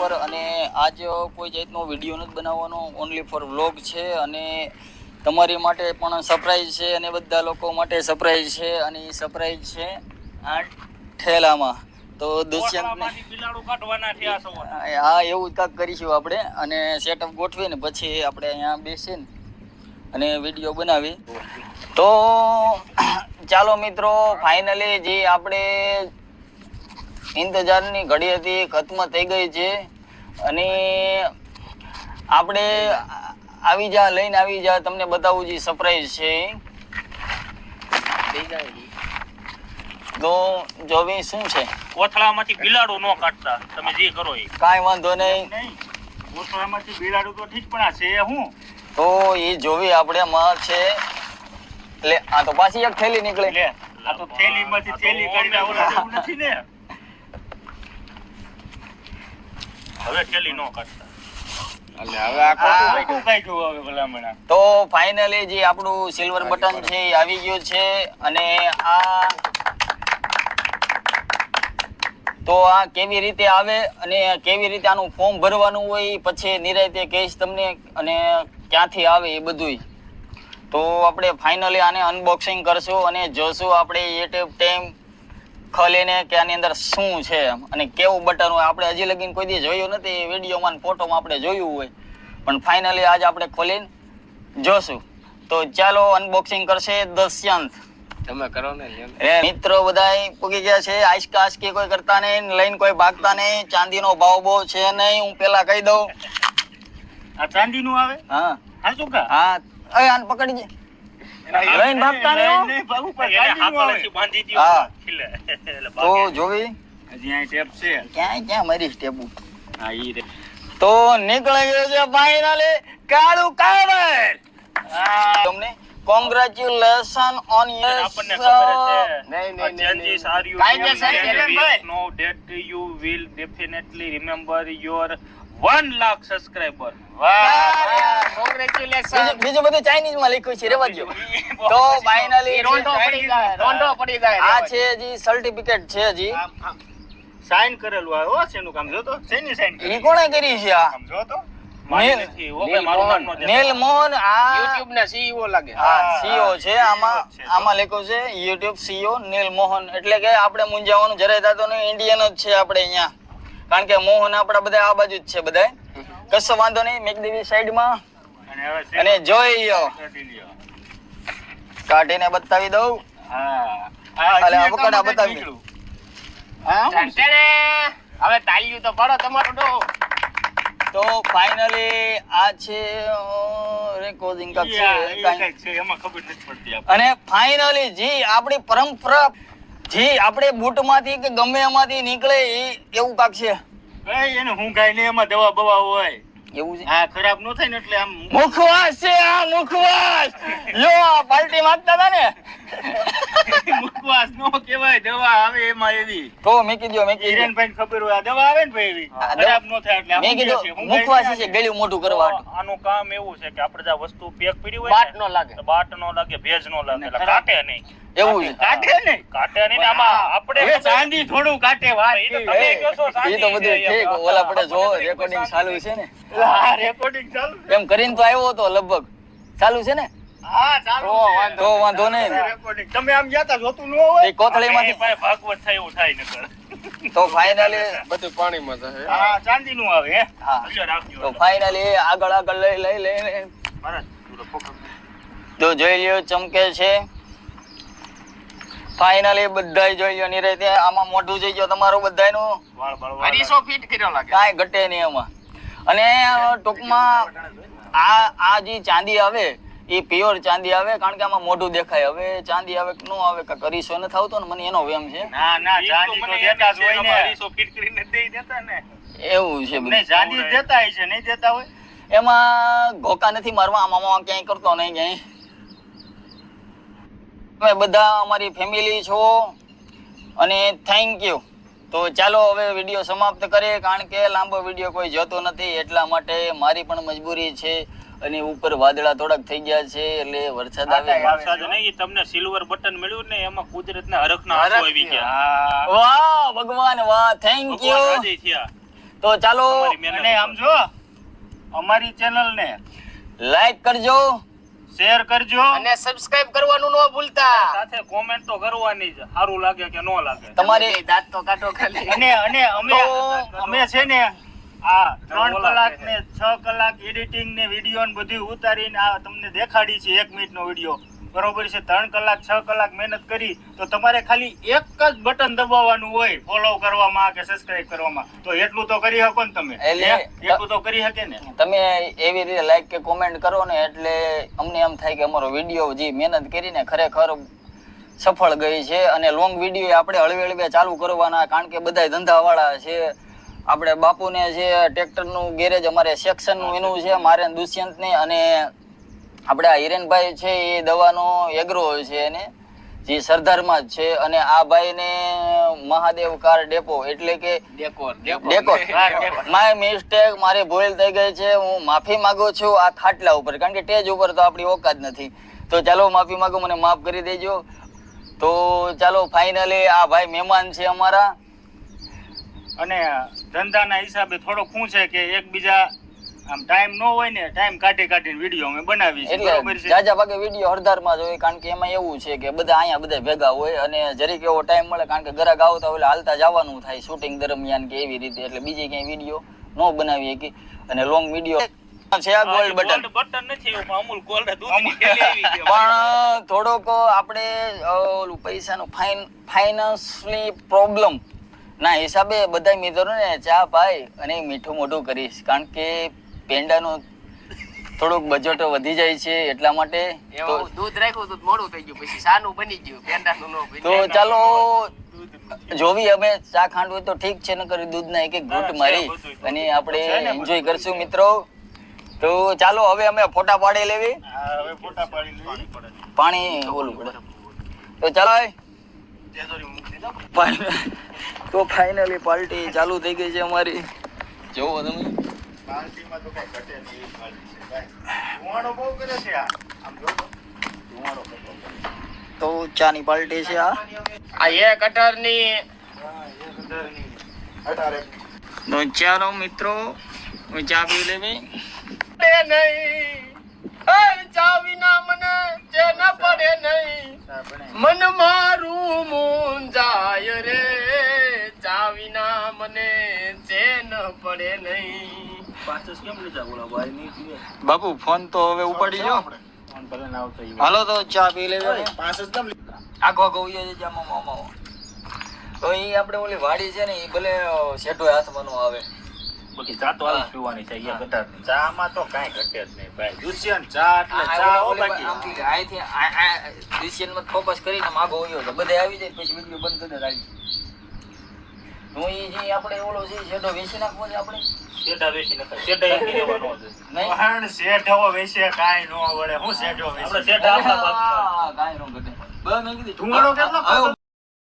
અને આજ કોઈ જાતનો વિડીયો નથી બનાવવાનો, ઓનલી ફોર વ્લોગ છે અને તમારી માટે પણ સરપ્રાઈઝ છે અને બધા લોકો માટે સરપ્રાઈઝ છે. અને એ સરપ્રાઈઝ છે આ ઠેલામાં. તો દુષ્યંતને હા એવું કાંક કરીશું આપણે અને સેટઅપ ગોઠવીને પછી આપણે અહીંયા બેસીને અને વિડીયો બનાવી. તો ચાલો મિત્રો, ફાઇનલી જે આપણે ઇંતજારની ઘડી હતી ખત્મ થઈ ગઈ છે અને આપણે લઈને આવી જા તમને બતાવું જે સરપ્રાઈઝ છે. તો જોવી શું છે, કોથળામાંથી બિલાડું ન કાઢતા, તમે જે કરો એ કાંઈ વાંધો નહીં. કોથળામાંથી બિલાડું તો ઠીક, પણ આ છે હું તો એ જોવી આપણે માં છે. લે આ તો પાછી એક થેલી નીકળે. લે આ તો થેલીમાંથી થેલી કાઢીને ઓલા જેવું નથી ને. હવે થેલી ન કાઢતા. એટલે હવે આ કોઠું કાઢ્યું હવે ભલામણા. તો ફાઇનલી જે આપણું સિલ્વર બટન છે એ આવી ગયું છે અને આ તો આ કેવી રીતે આવે અને કેવી રીતે આનું ફોર્મ ભરવાનું હોય પછી નિરાંતે કહીશ તમને અને ક્યાંથી આવે એ બધું. તો આપણે ફાઇનલી આને અનબોક્સિંગ કરશું અને જોશું આપણે યુટ્યુબ ટાઈમ ખોલીને કે આની અંદર શું છે અને કેવું બટન હોય. આપણે હજી લગીને કોઈ દી જોયું નથી, વિડીયોમાં ફોટોમાં આપણે જોયું હોય, પણ ફાઇનલી આજ આપણે ખોલીને જોશું. તો ચાલો અનબોક્સિંગ કરશે દુષ્યંત. તમે કરો ને. મિત્રો બધા પૂગી ગયા છે. આંચકા આંચકી કોઈ કરતા નહીં, લઈને કોઈ ભાગતા નહીં. ચાંદીનો ભાવ બહુ છે નહીં, હું પેલા કહી દઉં. આ ચાંદીનું આવે? હા હા શું કા? હા આને પકડી જે. લઈને ભાગતા નહીં. બાંધી દો. હા. ખીલે. તો જોવી હજી આ ટેપ છે. ક્યાં મારી સ્ટેપ. હા ઈ રે. તો નીકળી ગયો છે ફાઇનલી કાળું કાવડ. તમને કોંગ્રેચ્યુલેશન ઓન યોર. આપણને ખબર છે. નહીં. changes are you know that you will definitely remember your 1 lakh subscriber. Congratulation. બીજું બધું ચાઇનીઝ માં લખ્યું છે, રેવા દો. તો ફાઇનલી રોંઢો પડી જાય. આ છે હજી સર્ટિફિકેટ છે હજી. સાઇન કરેલું આવે હો. શેનું કામ જો તો? શેની સાઇન ઈ કોણે કરી છે આ? સમજો તો. મારી નથી. ઓ ભાઈ મારું નામ નો દે. નીલમોહન. આ YouTube ના CEO લાગે. હા CEO છે. આમાં લખ્યું છે YouTube CEO નીલમોહન. એટલે કે આપણે મૂંઝાવાનું જરાય થતું નહીં, ઇન્ડિયન જ છે આપણે અહીંયા. કારણ કે મોહન આપણા બધા આ બાજુ જ છે બધા. કશો વાંધો નહીં, મેક દેવી સાઈડમાં અને જોઈ લ્યો. કાઢીને બતાવી દઉં. હા અલે આ પકડા બતાવી. હવે તાલ્યું તો પડો તમારું ડો. તો ફાઇનલી આ છે રેકોર્ડિંગ કા છે એમાં ખબર નથી પડતી. અને ફાઇનલી જી આપણી પરંપરા જી આપણે બૂટમાંથી કે ગમે એમાંથી નીકળે એવું કાક છે. એને હું ગાય ને એમાં દવા બવા હોય એવું છે. હા ખરાબ ન થાય ને એટલે આમ મુખવાસ છે આ મુખવાસ. જો આ પાર્ટી માંગતા હતા ને. મુખવાસ નો કહેવાય, દવા આવે એમાં એવી. તો મેં કીધું હિરેનભાઈ ને ખબર હોય આ દવા આવે ને ભાઈ એવી ખરાબ ન થાય એટલે મેં કીધું મુખવાસ છે ગળ્યું મોઢું કરવા. આનું કામ એવું છે કે આપણે જે વસ્તુ પેક પડી હોય બાટ નો લાગે. બાટ નો લાગે, ભેજ નો લાગે, એટલે કાટે નહીં. એવું છે. કાટે નહીં ને આમાં આપણે ચાંદી થોડું કાટે. વાત એ તો તમે કહો છો એ તો ચાંદી બધું ઠીક. ઓલા પડે જો રેકોર્ડિંગ ચાલુ છે ને, હા રેકોર્ડિંગ ચાલુ એમ કરીને તો આવ્યો હતો લગભગ. ચાલુ છે ને? હા ચાલુ છે. તો વાંધો નહીં. રેકોર્ડિંગ તમે આમ ગયા જોતું ન હોય એ કોથળીમાંથી ભાઈ ભાગવત થાય એવું થાય નકર. તો ફાઇનલી બધું પાણીમાં જશે. હા ચાંદી નું આવે હે. હા. હજાર રાખજો. તો ફાઇનલી આગળ લઈ મહારાજ પૂરો પકડ. તો જોઈ લ્યો ચમકે છે. ફાઇનલી બધાય જોઈ લ્યો નિરાંતે. આમાં મોઢું જોઈ ગયો તમારું બધાયનું. વાળ વાળ 250 ફીટ કર્યો લાગે. કાંઈ ઘટે નહીં એમાં. અને ટૂંકમાં આ જે ચાંદી આવે એ પ્યોર ચાંદી આવે, કારણ કે આમાં મોઢું દેખાય. હવે ચાંદી આવે કે ન આવે કે કરીશો નથી આવતો ને, મને એનો વેમ છે. ના ચાંદી તો દેતા જ હોય ને. 250 ફીટ કરીને દઈ દેતા ને. એવું છે બધું. નહીં ચાંદી દેતા હોય છે, નહીં દેતા હોય. એમાં ઘોકા નથી મારવા. આમાં ક્યાંય કરતો નહીં ક્યાંય. તમે બધા અમારી ફેમિલી છો અને થેન્ક યુ. તો ચાલો હવે વિડીયો સમાપ્ત કરીએ, કારણ કે લાંબો વિડીયો કોઈ જોતો નથી એટલા માટે મારી પણ મજબૂરી છે. અને ઉપર વાદળા થોડાક થઈ ગયા છે એટલે વરસાદ આવે. વરસાદ નહીં, તમને સિલ્વર બટન મળ્યું ને એમાં કુદરતના હરખના આંસુ આવી ગયા. વાહ ભગવાન વાહ, થેન્ક યુ. તો ચાલો અને આમ જો અમારી ચેનલ ને લાઈક કરજો, શેર કરજો અને સબસ્ક્રાઇબ કરવાનું ન ભૂલતા. સાથે કોમેન્ટ તો કરવાની જ, સારું લાગે કે ન લાગે. તમારી દાંત તો કાઢો ખાલી. અને અમે છે ને આ 3 કલાક ને 6 કલાક એડિટિંગ ને વિડીયો ને બધું ઉતારીને આ તમને દેખાડી છે 1 મિનિટનો વિડીયો, બરોબર છે. 3 કલાક 6 કલાક મહેનત કરી તો તમારે ખાલી એક જ બટન દબાવવાનું હોય ફોલો કરવામાં કે સબસ્ક્રાઇબ કરવામાં, તો એટલું તો કરી શકો ને તમે. એટલું તો કરી શકે ને તમે એવી રીતે લાઈક કે કોમેન્ટ કરો ને એટલે અમને એમ થાય કે અમારો વિડીયો જે મહેનત કરીને ખરેખર સફળ ગઈ છે. અને લોંગ વિડીયો આપણે હળવે હળવે ચાલુ કરવાના, કારણ કે બધા ધંધાવાળા છે. આપણે બાપુને છે ટ્રેક્ટરનું ગેરેજ, અમારે સેક્શનનું એનું છે, મારે દુષ્યંતને, અને આપણે આ હિરેનભાઈ છે એ દવાનો એગ્રો છે એને જે સરદારમાં જ છે. અને આ ભાઈને મહાદેવ કાર ડેપો એટલે કે ડેકોર. માય મિસ્ટેક, મારી ભૂલ થઈ ગઈ છે, હું માફી માંગુ છું આ ખાટલા ઉપર, કારણ કે સ્ટેજ ઉપર તો આપણી ઓકાત નથી. તો ચાલો માફી માંગો, મને માફ કરી દેજો. તો ચાલો ફાઇનલી આ ભાઈ મહેમાન છે અમારા, અને ધંધાના હિસાબે થોડોક શું છે કે એકબીજા આમ ટાઈમ ન હોય ને ટાઈમ કાઢીને વિડીયો અમે બનાવી છે, બરોબર એટલે છે. જાજા ભાગે વિડીયો હળધારમાં જ હોય, કારણ કે એમાં એવું છે કે બધા અહીંયા બધા ભેગા હોય અને જરીક એવો ટાઈમ મળે, કારણ કે ગ્રાહક આવતા હોય હાલતા જવાનું થાય શૂટિંગ દરમિયાન કે એવી રીતે, એટલે બીજે ક્યાંય વિડીયો ન બનાવી શકી. અને લોંગ વિડીયો છે આ ગોલ્ડ બટન નથી એવું, અમૂલ ગોલ્ડ દૂધની થેલી આવી ગઈ. પણ થોડોક આપણે ઓલું પૈસાનું ફાઇનાન્સની પ્રોબ્લેમ ના હિસાબે બધા મિત્રોને ચા પાય અને મીઠું મોઢું કરીશ, કારણ કે પેંડાનું થોડુંક બજેટ વધી જાય છે એટલા માટે. એવું દૂધ રાખ્યું તો મોડું થઈ ગયું, પછી સાનું બની ગયું, પેંડાનું ન બન્યું. તો ચાલો જોવી અમે ચા ખાંડ હોય તો ઠીક છે, નકર દૂધના એક એક ઘૂંટ મારી અને આપણે એન્જોય કરશું મિત્રો. તો ચાલો હવે અમે ફોટા પાડી લેવી, હવે ફોટા પાડી લેવી. પાણી ઓલું પડે. તો ચાલો તો ફાઇનલી પાર્ટી ચાલુ થઈ ગઈ છે અમારી, જોવો તમે. પાર્ટીમાં તો કઈ ઘટે નહીં એવી પાર્ટી છે ભાઈ. ધુવાડો બહુ કરે છે આ. આમ જો તો. ધુવાડો કરતો. તો ચાની પાર્ટી છે આ. આ એક અઢારની તો ચાલો મિત્રો ચા પી લેવી. ચા વિના મને ચેન પડે નહીં, મન મારું મૂંઝાય રે, ચા વિના મને ચેન પડે નહીં. બાપુ ફોન તો હવે ઉપાડી જો. હાલો તો ચા પી લેવી. આખો ઉયો છે જામો મામો. તો એ આપણે ઓલી વાડી છે ને એ ભલે શેઠો હાથમાં નો આવે, બાકી ચા તો આવું પીવાની છે, અહીંયા ઘટાડ ચા માં તો કાંઈ ઘટે જ નહીં ભાઈ. દુષ્યંત ચા એટલે ચા હો બાકી. અહીંથી ડિસિઝનમાં ફોકસ કરીને માગો ઉયો છે, બધે આવી જાય પછી વિડીયો બંધ કરી દે. હું એ જે આપણે ઓલો છે શેઠો વેચી નાખવો છે આપણે. શેઠા વેચી નખાય. શેઠા એમ કહેવાનો છે. નહીં પણ શેઠો વેચે કાંઈ ન વળે. હું શેઠો વેચે. આપણે શેઠા આપણા ભાગમાં. કાંઈ નો ઘટે. બસ મેં કીધું ધુમાડો કેટલો ખાતો